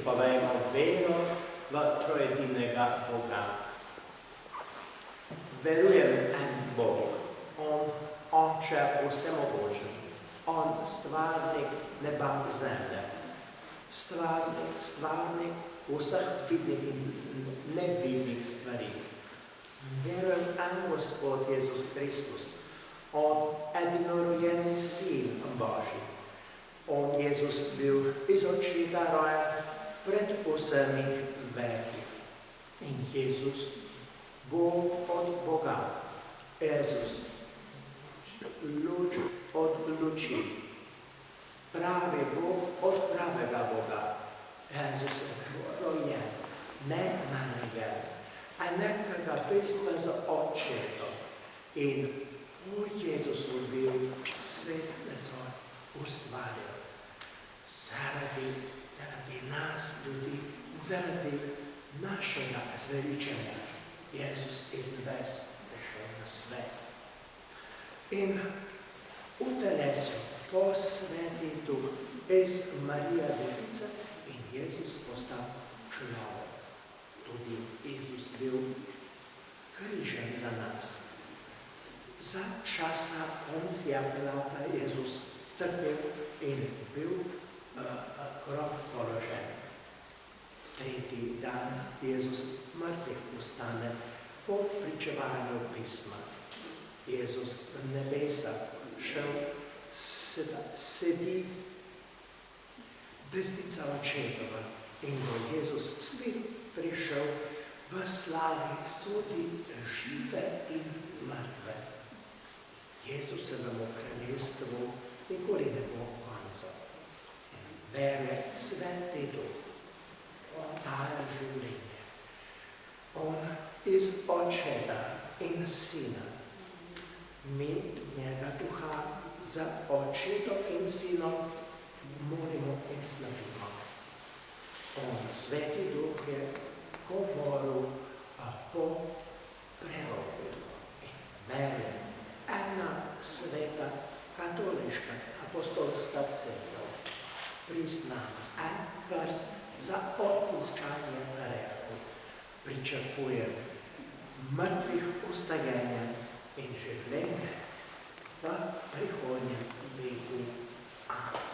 povejmo vero v trojedinega Boga. Verujem en Bog, On Oče vsemogočen, On stvarnik neba in zemlje, stvarnik vseh vidnih in nevidnih stvari. Verujem en Gospod Jezus Kristus, On edinorojeni Sin Božji. On Jezus bil iz očeta rojen pred vsemi veki. In Jezus, Bog od Boga, Jezus, luč od luči, pravi Bog od pravega Boga. Jezus je rojen, nemanjega, enakega bistva z očetom. In v Jezusu bil svet mesor ustvaril. Zaradi nas ljudi, zaradi našega zveličenja. Jezus iz nebes prišel na svet. In v telesu po Sveti Duh iz Marija Devica in Jezus postal človek. Tudi Jezus bil križen za nas. Za časa Poncija Pilata Jezus trpel in bil grob položen. Tretji dan Jezus mrtvih ustane po pričevanju pisma. Jezus v nebesa šel, sedi desnica očetova in ko Jezus spet prišel v slavi sodi žive in mrtve. Jezusovemu kraljestvu nikoli ne bo konca. Verje Sveti Duh daje življenje. On iz očeta in sina. Mi njega duha za očetom in sinom molimo in slavimo. On, Sveti Duh, je govoril po preroku in verjem. Ena sveta katoliška apostolska cerkev priznava en krst za odpuščanje grehov. Pričakujem mrtvih vstajenja in življenje v prihodnjem veku. Amen.